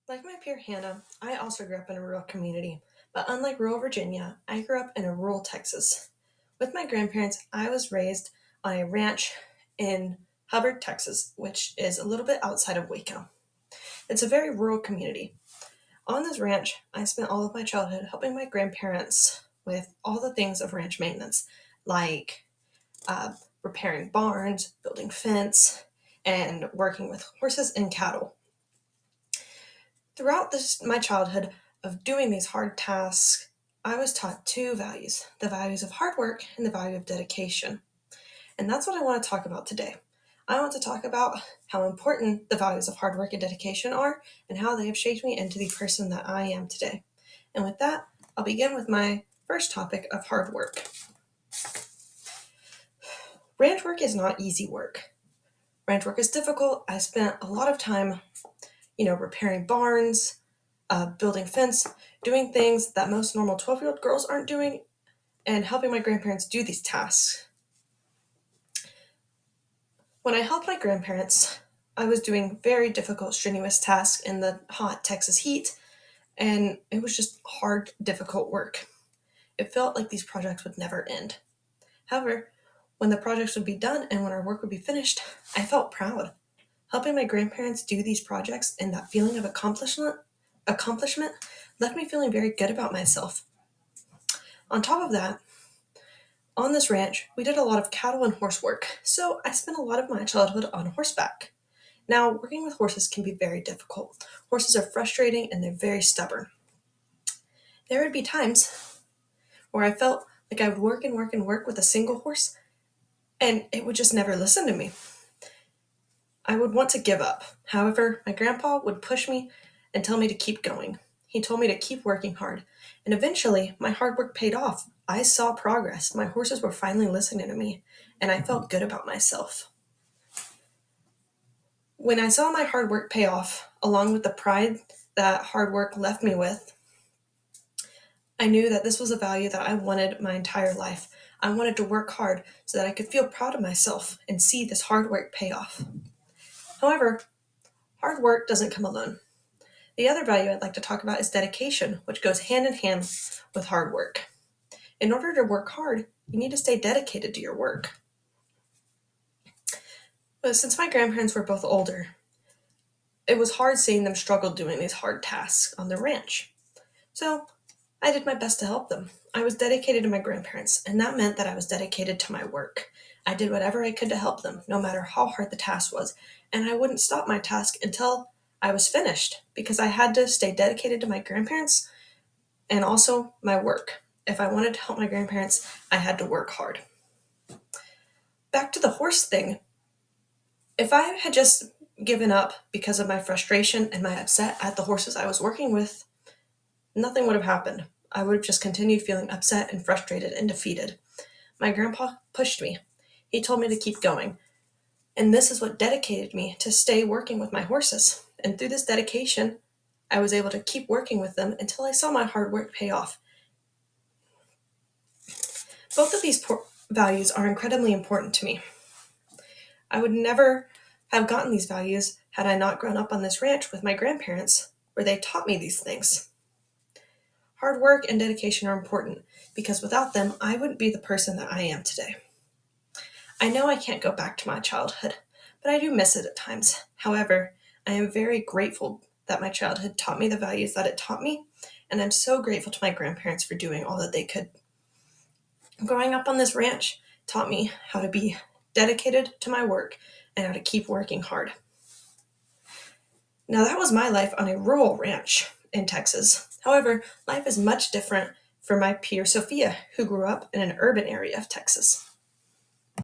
Like my peer Hannah, I also grew up in a rural community, but unlike rural Virginia, I grew up in a rural Texas. With my grandparents, I was raised on a ranch in Hubbard, Texas, which is a little bit outside of Waco. It's a very rural community. On this ranch, I spent all of my childhood helping my grandparents with all the things of ranch maintenance, like uh, repairing barns, building fence, and working with horses and cattle. Throughout my childhood of doing these hard tasks, I was taught two values: the values of hard work and the value of dedication. And that's what I want to talk about today. I want to talk about how important the values of hard work and dedication are and how they have shaped me into the person that I am today. And with that, I'll begin with my first topic of hard work. Ranch work is not easy work. Ranch work is difficult. I spent a lot of time, repairing barns, building fence, doing things that most normal 12-year-old girls aren't doing, and helping my grandparents do these tasks. When I helped my grandparents, I was doing very difficult, strenuous tasks in the hot Texas heat, and it was just hard, difficult work. It felt like these projects would never end. However, when the projects would be done and when our work would be finished, I felt proud. Helping my grandparents do these projects and that feeling of accomplishment left me feeling very good about myself. On top of that, on this ranch, we did a lot of cattle and horse work, so I spent a lot of my childhood on horseback. Now, working with horses can be very difficult. Horses are frustrating and they're very stubborn. There would be times where I felt like I would work and work and work with a single horse, and it would just never listen to me. I would want to give up. However, my grandpa would push me and tell me to keep going. He told me to keep working hard, and eventually my hard work paid off. I saw progress. My horses were finally listening to me, and I felt good about myself. When I saw my hard work pay off, along with the pride that hard work left me with, I knew that this was a value that I wanted my entire life. I wanted to work hard so that I could feel proud of myself and see this hard work pay off. However, hard work doesn't come alone. The other value I'd like to talk about is dedication, which goes hand in hand with hard work. In order to work hard, you need to stay dedicated to your work. But since my grandparents were both older, it was hard seeing them struggle doing these hard tasks on the ranch. So I did my best to help them. I was dedicated to my grandparents, and that meant that I was dedicated to my work. I did whatever I could to help them, no matter how hard the task was, and I wouldn't stop my task until I was finished because I had to stay dedicated to my grandparents and also my work. If I wanted to help my grandparents, I had to work hard. Back to the horse thing. If I had just given up because of my frustration and my upset at the horses I was working with, nothing would have happened. I would have just continued feeling upset and frustrated and defeated. My grandpa pushed me. He told me to keep going. And this is what dedicated me to stay working with my horses. And through this dedication, I was able to keep working with them until I saw my hard work pay off. Both of these values are incredibly important to me. I would never have gotten these values had I not grown up on this ranch with my grandparents, where they taught me these things. Hard work and dedication are important because without them, I wouldn't be the person that I am today. I know I can't go back to my childhood, but I do miss it at times. However, I am very grateful that my childhood taught me the values that it taught me, and I'm so grateful to my grandparents for doing all that they could. Growing up on this ranch taught me how to be dedicated to my work and how to keep working hard. Now, that was my life on a rural ranch in Texas. However, life is much different for my peer Sophia, who grew up in an urban area of Texas.